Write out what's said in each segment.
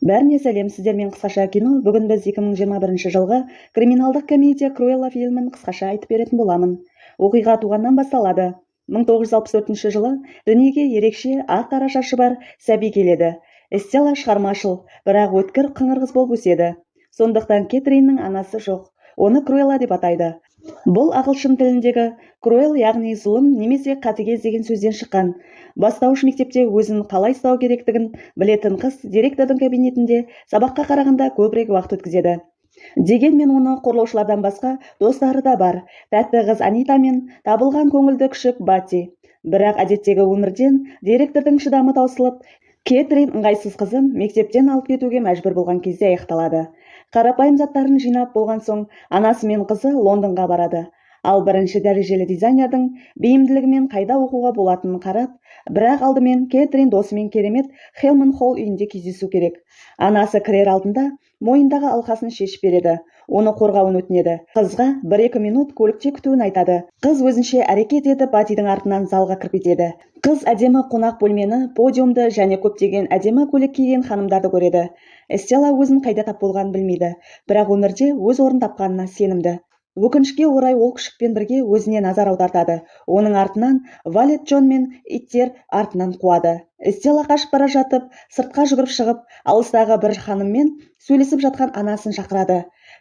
Бәріне сәлем, сіздермен қысқаша кино. Бүгін біз 2021 жылғы криминалдық комедия Круэлла фильмін қысқаша айтып беретін боламын. Оқиға туғаннан басталады. 1964 жылы дүниеге ерекше ақ-қара шашы бар сәби келеді. Эстелла шығармашыл, бірақ өткір қыңыр қыз болып өседі. Сондықтан Кетриннің анасы жоқ. Оны Круэлла деп атайды. Бұл ағылшын тіліндегі Круэл, яғни зұлым немесе қатыгез деген сөзден шыққан. Бастауыш мектепте өзін қалай ұстау керектігін білетін қыз директордың кабинетінде сабаққа қарағанда көбірек уақыт өткізеді. Дегенмен оны қорлаушылардан басқа достары да бар. Тәтті қыз Анита мен табылған көңілді күшік Бати. Бірақ әдеттегі өмірден директордың шыдамы таусылып, Кетрин ыңғайсыз қызын мектептен алып кетуге мәжбүр болған кезде аяқталады. Қарапайым заттарын жинап болған соң, анасы мен қызы Лондонға барады. Ал бірінші дәрежелі дизайнердің бейімділігімен қайда оқуға болатынын қарап, бірақ алдымен Кетрин досымен керемет Хелман Холл үйінде кездесу керек. Анасы кірер алдында мойындағы алқасын шешіп береді. Оны қорғауын өтінеді. Қызға 1-2 минут көлікте күтуін айтады. Қыз өзінше әрекет етіп Батидің артынан залға кіріп кетеді. Қыз әдемі қонақ бөлмені, подиумды және көптеген әдемі көйлек киген ханымдарды көреді. Эстелла өзін қайда тап болғанын білмейді, бірақ өмірде өз орын тапқанына сенімді. Өкінішке орай ол күшікпен бірге өзіне назар аудартады. Оның артынан Валет Джон мен иттер артынан қуады. Эстелла қашып бара жатып, сыртқа жүгіріп шығып, алыстағы бір ханыммен сөйлесіп жатқан анасын шақырады.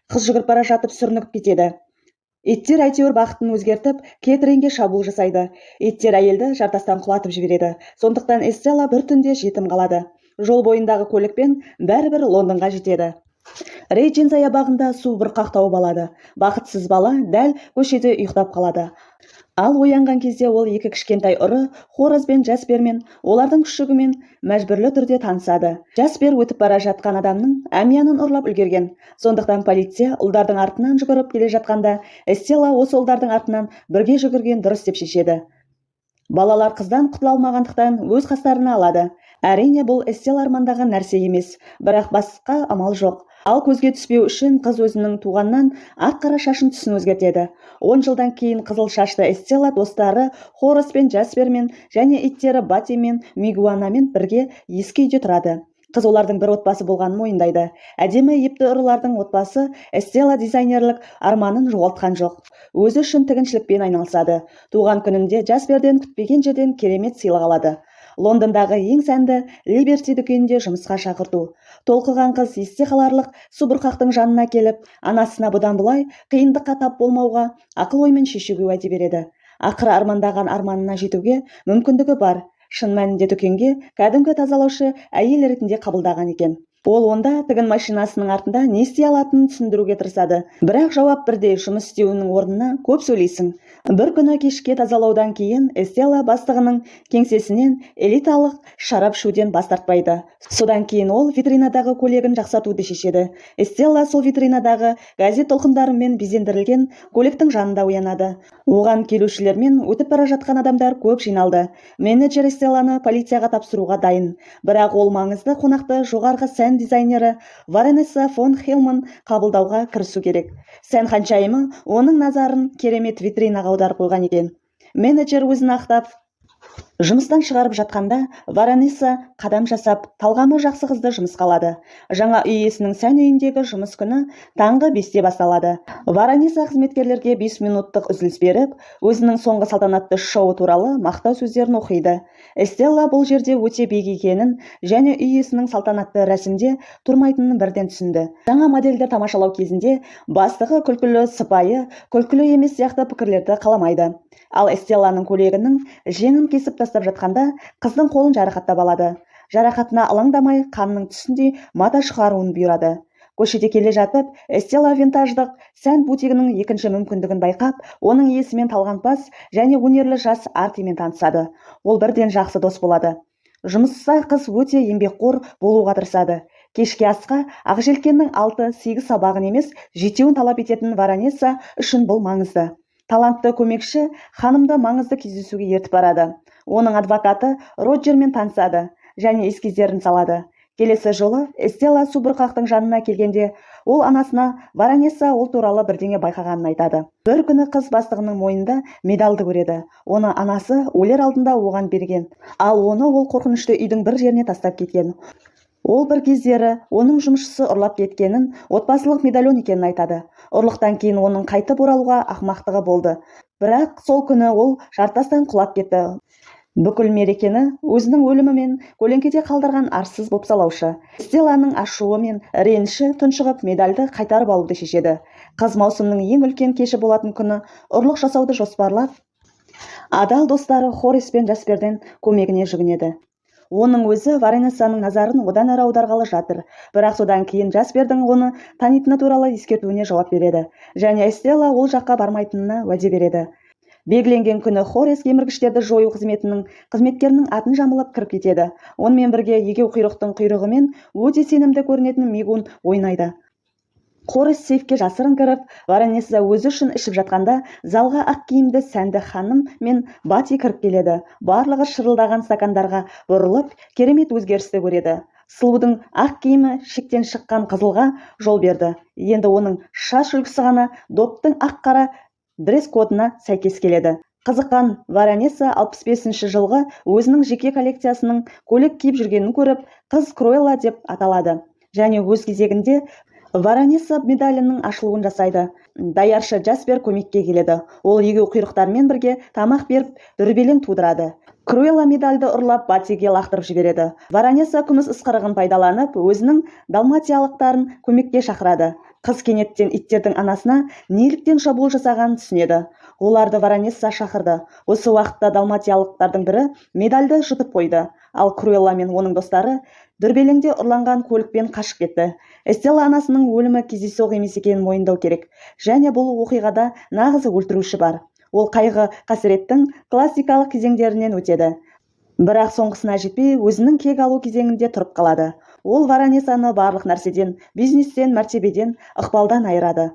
Қыз жүгіріп бара жатып сүрініп кетеді. Иттер әйтеуір бақытын өзгертіп, Кетринге шабуыл жасайды. Иттер әйелді жартастан құлатып жібереді. Сондықтан Эстелла бір түнде жетім қалады. Жол бойындағы көлікпен бәрібір Лондонға жетеді. Рейджин саябағында су бұрқақ тауып алады. Бақытсыз бала дәл көшеде ұйықтап қалады. Ал оянған кезде ол екі кішкентай ұры, Хорас пен Жаспермен, олардың күшігімен мәжбүрлі түрде танысады. Жаспер өтіп бара жатқан адамның әмиянын ұрлап үлгерген. Сондықтан полиция ұлдардың артынан жүгіріп келе жатқанда, Эстелла осы ұлдардың артынан бірге жүгірген дұрыс деп шешеді. Балалар қыздан құтыла алмағандықтан өз қастарына алады. Әрине, бұл Эстелла армандаған нәрсе емес, бірақ басқа амал жоқ. Ал көзге түспеу үшін қыз өзінің туғаннан ақ-қара шашын түсін өзгертеді. 10 жылдан кейін қызыл шашты Эстелла достары Хорас пен Жаспермен және иттері Бати мен Мигуанамен бірге ескі үйде тұрады. Қыз олардың бір отбасы болғанын мойындайды. Әдемі епті ұрылардың отбасы Эстелла дизайнерлік арманын жоғалтқан жоқ. Өзі үшін тігіншілікпен айналысады. Туған күнінде Жасперден күтпеген жерден керемет сыйлық алады. Лондондағы ең сәнді Либерти дүкенінде жұмысқа шақырту. Толқыған қыз есте қаларлық субұрқақтың жанына келіп, анасына бұдан бұлай қиындыққа тап болмауға ақыл оймен шешуге уәде береді. Ақыры армандаған арманына жетуге мүмкіндігі бар. Шын мәнінде дүкенге кәдімгі тазалаушы әйел ретінде қабылдаған екен. Ол онда тігін машинасының артында не істей алатынын түсіндіруге тырысады. Бірақ жауап бірдей, жұмыс істеуінің орнына көп сөйлейсің. Бір күні кешке тазалаудан кейін Эстелла бастығының кеңсесінен элиталық шарап ішуден бас тартпайды. Содан кейін ол витринадағы көйлегін жақсартуды шешеді. Эстелла сол витринадағы газет толқындарымен безендірілген көліктің жанында оянады. Оған келушілермен өтіп бара жатқан адамдар көп жиналды. Менеджер Эстелланы полицияға тапсыруға дайын. Бірақ ол маңызды қонақты жоғарғы сән дизайнері Варенесса фон Хелман қабылдауға кірісу керек. Сән ханшайымы оның назарын керемет витринаға аударып қойған екен. Менеджер өзін ақтап жұмыстан шығарып жатқанда Варенесса қадам жасап, талғамы жақсы қызды жұмысқа алады. Жаңа үй иесінің сән үйіндегі жұмыс күні таңғы 5-те басталады. Варенесса қызметкерлерге 5 минуттық үзіліс беріп, өзінің соңғы салтанатты шоуы туралы мақтау сөздерін оқиды. Эстелла бұл жерде өте биік екенін және үй иесінің салтанатты рәсімде тұрмайтынын бірден түсінді. Жаңа модельдер тамашалау кезінде бастығы күлкілі, сыпайы, күлкілі емес сияқты пікірлерді қаламайды. Ал Эстелланың көйлегінің жеңін кесіп тастап жатқанда қыздың қолын жарақаттап алады. Жарақатына алаңдамай, қанның түсіндей мата шығаруын бұйырады. Көшеде келе жатып, Эстелла винтаждық сән бутигінің екінші мүмкіндігін байқап, оның иесімен талғампаз және өнерлі жас Артимен танысады. Ол бірден жақсы дос болады. Жұмысқа қыз өте еңбекқор болуға тырысады. Кешке асқа ақжелкеннің 6-8 сабағын емес, 7-еуін талап ететін Варенесса үшін бұл маңызды. Талантты көмекші ханымды маңызды кездесуге ертіп барады. Оның адвокаты Роджермен танысады және эскиздерін салады. Келесі жолы Эстелла субұрқақтың жанына келгенде, ол анасына Варенесса ол туралы бірдеңе байқағанын айтады. Бір күні қыз бастығының мойнында медалды көреді. Оны анасы өлер алдында оған берген. Ал оны ол қорқынышты үйдің бір жеріне тастап кеткен. Ол бір кездері оның жұмысшысы ұрлап кеткенін, отбасылық медальон екенін айтады. Ұрлықтан кейін оның қайтып оралуға ақымақтығы болды. Бірақ сол күні ол жартастан құлап кетті. Бүкіл мерекені өзінің өлімімен көлеңкеде қалдырған арсыз бопсалаушы Стелланың ашуы мен реніші тұншығып медальді қайтарып алуды шешеді. Қыз маусымның ең үлкен кеші болатын күні ұрлық жасауды жоспарлап, адал достары Хорис пен Жасперден көмегіне жүгінеді. Оның өзі Варанессаның назарын одан әрі аударғалы жатыр, бірақ содан кейін Жаспердің оны танитыны туралы ескертуіне жауап береді, және Стелла ол жаққа бармайтынына уәде береді. Белгіленген күні Хорис кеміргіштерді жою қызметінің қызметкерінің атын жамылып кіріп кетеді. Онымен бірге егеу құйрықтың құйрығымен өте сенімді көрінетін Мигун ойнайды. Хорис сейфке жасырын кіріп, Варанесса өзі үшін ішіп жатқанда, залға ақ киімді сәнді ханым мен Бати кіріп келеді. Барлығы шырылдаған стакандарға бұрылып, керемет өзгерісті көреді. Сұлудың ақ киімі шектен шыққан қызылға жол берді. Енді оның шаш үлгісі ғана доптың ақ-қара дресс-кодына сәйкес келеді. Қызыққан Варанесса 65-ші жылғы өзінің жеке коллекциясының көйлек киіп жүргенін көріп, қыз Круэлла деп аталады. Және өз кезегінде Варанесса медалінің ашылуын жасайды. Даяршы Жаспер көмекке келеді. Ол егеу құйрықтармен бірге тамақ беріп, дүрбелең тудырады. Круэлла медальді ұрлап Батиге лақтырып жібереді. Варанесса күміс ысқырығын пайдаланып, өзінің далматиялықтарын көмекке шақырады. Қыз кенеттен иттердің анасына неліктен шабуыл жасағанын түсінеді. Оларды Варанесса шақырды. Осы уақытта далматиялықтардың бірі медальді жұтып қойды. Ал Круэлла мен оның достары дүрбелеңде ұрланған көлікпен қашып кетті. Стелла анасының өлімі кездейсоқ емес екенін мойындау керек. Және бұл оқиғада нағыз өлтіруші бар. Ол қайғы қасіреттің классикалық кезеңдерінен өтеді. Бірақ соңғысына жетпей, өзінің кек алу кезеңінде тұрып қалады. Ол Варанессаны барлық нәрседен, бизнестен, мәртебеден, ықпалдан айырады.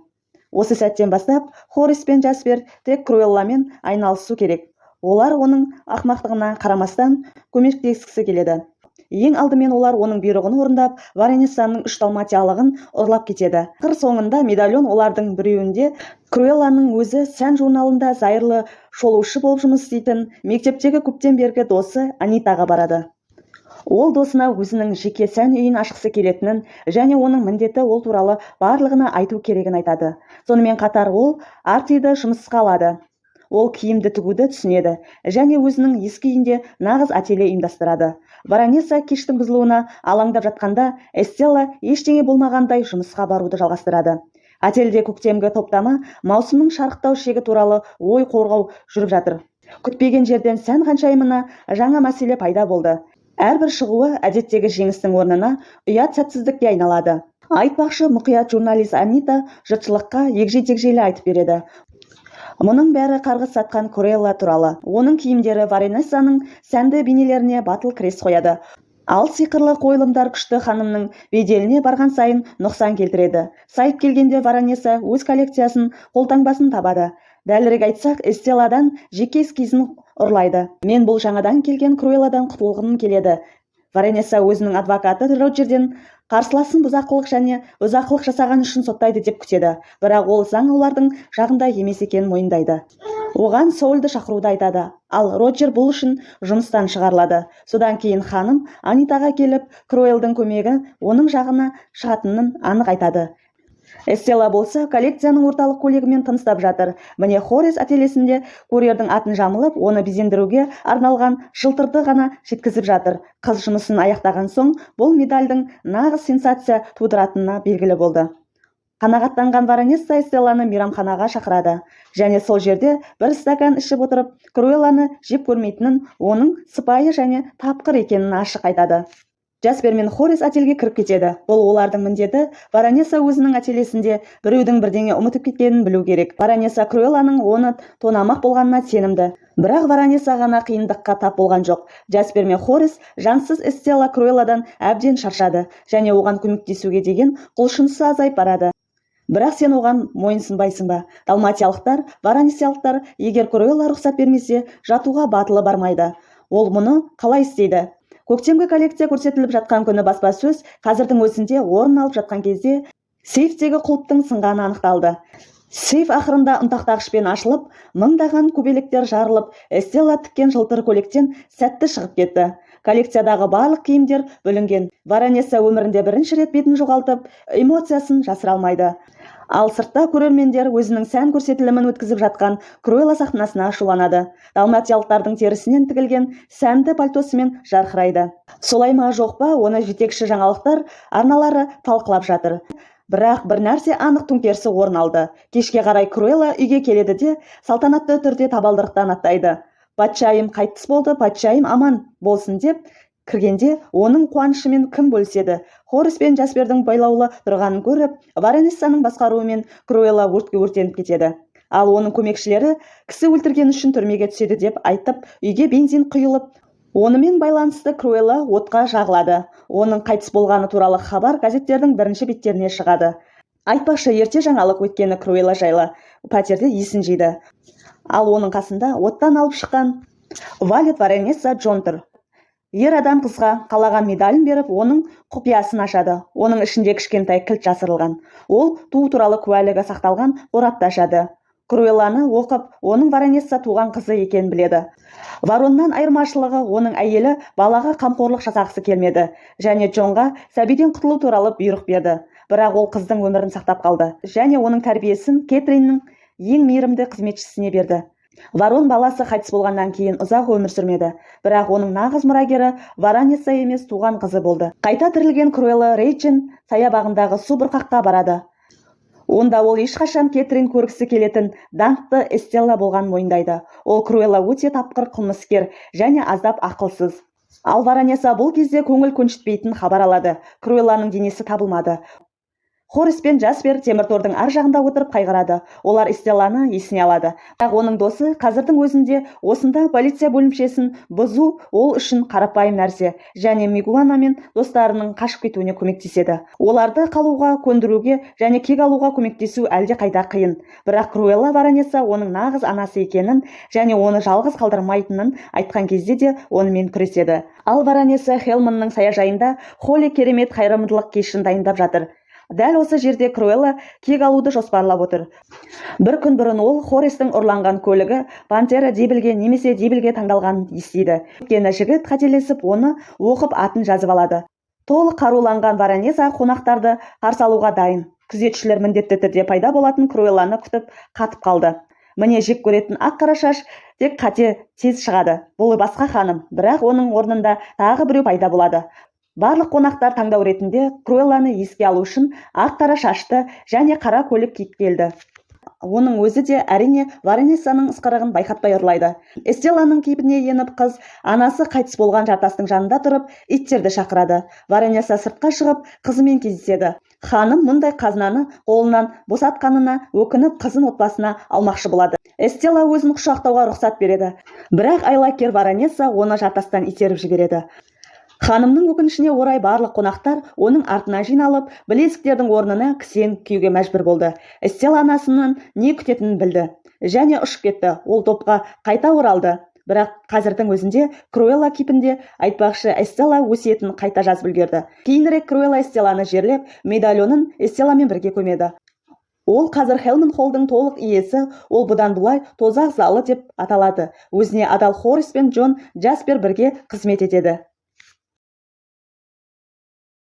Осы сәттен бастап, Хорис пен Жаспер тек Круэлламен айналысу керек. Олар оның ақымақтығына қарамастан көмектескісі келеді. Ең алдымен олар оның бұйрығын орындап, Варанессаның 3 далматиялығын ұрлап кетеді. Ақыр соңында медальон олардың біреуінде Круэлланың өзі сән журналында зайырлы шолушы болып жұмыс істейтін мектептегі көптен бергі досы Анитаға барады. Ол досына өзінің жеке сән үйін ашқысы келетінін және оның міндеті ол туралы барлығына айту керегін айтады. Сонымен қатар ол Артиді жұмысқа алады. Ол киімді тігуді түсінеді және өзінің ескі үйінде нағыз ателье ұйымдастырады. Варанесса кештің бұзылуына алаңдап жатқанда, Стелла ештеңе болмағандай жұмысқа баруды жалғастырады. Ательеде көктемгі топтама маусымның шарықтау шегі туралы ой қорғау жүріп жатыр. Күтпеген жерден сән ханшайымына жаңа мәселе пайда болды. Әрбір шығуы әдеттегі жеңістің орнына ұят сәтсіздікке айналады. Айтпақшы, мұқият журналист Анита жұртшылыққа егжей-тегжейлі айтып береді. Мұның бәрі қарғыс сатқан Круэлла туралы. Оның киімдері Варанессаның сәнді бейнелеріне батыл крес қояды. Ал сиқырлы қойылымдар күшті ханымның беделіне барған сайын нұқсан келтіреді. Сайып келгенде Варанесса өз коллекциясын қолтаңбасын табады. Дәлірек айтсақ, Стелладан жеке эскизін ұрлайды. Мен бұл жаңадан келген Круэлладан құтылғым келеді. Варанесса өзінің адвокаты Роджерден қарсыласын бұзақылық және бұзақылық жасаған үшін соттайды деп күтеді. Бірақ ол заң олардың жағында емес екенін мойындайды. Оған Соульді шақыруды айтады. Ал Роджер бұл үшін жұмыстан шығарылады. Содан кейін ханым Анитаға келіп, Круэллдің көмегі оның жағына шығатынын анық айтады. Стелла болса коллекцияның орталық көйлегімен тыныстап жатыр. Міне Хорис ательесінде курьердің атын жамылып, оны безендіруге арналған шылтырды ғана жеткізіп жатыр. Қыз жұмысын аяқтаған соң, бұл медальдің нағыз сенсация тудыратынына белгілі болды. Қанағаттанған Варанесса Стелланы мейрамханаға шақырады. Және сол жерде бір стакан ішіп отырып, Круэлланы жеп көрмейтінін, оның сыпайы және тапқыр екенін ашық айтады. Жаспер мен Хорис ательге кіріп кетеді. Бұл олардың міндеті. Варанесса өзінің ательесінде біреудің бірдеңе ұмытып кеткенін білу керек. Варанесса Круэлланың оны тонамақ болғанына сенімді. Бірақ Варанесса ғана қиындыққа тап болған жоқ. Жаспер мен Хорис жансыз Стелла Круэлладан әбден шаршады және оған көмектесуге деген құлшынысы азайып барады. Бірақ сен оған мойынсынбайсың ба? Далматиялықтар, Варанессиялықтар егер Круэлла рұқсат бермесе, жатуға батылы бармайды. Ол мұны қалай істейді? Көктемгі коллекция көрсетіліп жатқан күні баспасөз қазірдің өзінде орын алып жатқан кезде сейфтегі құлыптың сынғаны анықталды. Сейф ақырында ұнтақтағышпен ашылып, мыңдаған көбелектер жарылып, Стелла тіккен жылтыр көйлектен сәтті шығып кетті. Коллекциядағы барлық киімдер бүлінген. Варанесса өмірінде бірінші рет бетін жоғалтып, эмоциясын жасыра алмайды. Ал сыртта көрермендер өзінің сән көрсетілімін өткізіп жатқан Круэлла сахнасына ашуланады. Далматиялықтардың терісінен тігілген сәнді пальтосымен жарқырайды. Солай ма жоқ па, оны жетекші жаңалықтар арналары талқылап жатыр. Бірақ бір нәрсе анық төңкерісі орын алды. Кешке қарай Круэлла үйге келеді де салтанатты түрде табалдырықтан аттайды. Патшайым қайтыс болды, патшайым аман болсын деп кіргенде оның қуанышымен кім бөліседі? Хорис пен Жаспердің байлаулы тұрғанын көріп, Варанессаның басқаруымен Круэлла өртке өртеніп кетеді. Ал оның көмекшілері кісі өлтірген үшін түрмеге түседі деп айтып, үйге бензин құйылып, онымен байланысты Круэлла отқа жағылады. Оның қайтыс болғаны туралы хабар газеттердің бірінші беттеріне шығады. Айтпақшы, ерте жаңалық өткені Круэлла жайлы пәтерде есін жиды. Ал оның қасында оттан алып шыққан Валет Варанесса Джон тұр. Ер адам қызға қалаған медалін беріп, оның құпиясын ашады. Оның ішінде кішкентай кілт жасырылған. Ол туу туралы куәлігі сақталған қорапты ашады. Круэлланы оқып, оның Варанесса туған қызы екенін біледі. Вороннан айырмашылығы, оның әйелі балаға қамқорлық жасағысы келмеді және Джонға сәбиден құтылу туралы бұйрық берді. Бірақ ол қыздың өмірін сақтап қалды және оның тәрбиесін Кэтриннің ең мейірімді қызметшісіне берді. Ворон баласы қайтыс болғаннан кейін ұзақ өмір сүрмеді, бірақ оның нағыз мұрагері Варанесса емес, туған қызы болды. Қайта тірілген Круэлла Рейджин саябағындағы су бұрқаққа барады. Онда ол ешқашан Кэтрин көргісі келетін даңқты Эстелла болған мойындайды. Ол Круэлла өте тапқыр қылмыскер және аздап ақылсыз. Ал Варанесса бұл кезде көңіл көншітпейтін хабар алады. Круэлланың денесі табылмады. Хорис пен Jaspер темір тордың ар жағында отырып қайғырады. Олар Эстелланы есіне алады. Бірақ оның досы қазірдің өзінде осында полиция бөлімшесін бұзу ол үшін қарапайым нәрсе және Мигуана мен достарының қашып кетуіне көмектеседі. Оларды қалуға, көндіруге және кек алуға көмектесу әлде қайда қиын. Бірақ Круэлла Варанесса оның нағыз анасы екенін және оны жалғыз қалдырмайтынын айтқан кезде де онымен күреседі. Ал Варанесса Хелманның саяжайында Холли керемет қайырымдылық кешін дайындап жатыр. Дәл осы жерде Круэлла кек алуды жоспарлап отыр. Бір күн бұрын ол Хористің ұрланған көлігі Пантера Дебілге немесе Дебілге таңдалғанын естиді. Өйткені жігіт қателесіп, оны оқып атын жазып алады. Толық қаруланған Варанесса қонақтарды қарсы алуға дайын. Күзетшілер міндетті түрде пайда болатын Круэлланы күтіп қатып қалды. Міне жек көретін ақ қара шаш тек қате тез шығады. Бұл басқа ханым, бірақ оның орнында тағы біреу пайда болады. Барлық қонақтар таңдау ретінде Круэлланы еске алу үшін ақ қара шашты және қара көлік киіп келді. Оның өзі де әрине Варанессаның ысқырығын байқатпай ұрлайды. Эстелланың кейпіне еніп қыз анасы қайтыс болған жартастың жанында тұрып иттерді шақырады. Варанесса сыртқа шығып қызымен кездеседі. Ханым мұндай қазынаны қолынан босатқанына өкініп қызын отбасына алмақшы болады. Эстелла өзін құшақтауға рұқсат береді. Бірақ айлакер Варанесса оны жартастан итеріп жібереді. Ханымның өкінішіне орай барлық қонақтар оның артына жиналып, білезіктердің орнына кісен киюге мәжбүр болды. Эстелла анасынан не күтетінін білді және ұшып кетті. Ол топқа қайта оралды. Бірақ қазірдің өзінде Круэлла кейпінде, айтпақшы, Эстелла өсиетін қайта жазып үлгерді. Кейінірек Круэлла Эстелланы жерлеп, медальонын Эстелламен бірге көмеді. Ол қазір Хелман Холлдың толық иесі, ол бұдан бұлай тозақ залы деп аталады. Өзіне адал Хорис пен Джон Jaspер бірге қызмет етеді.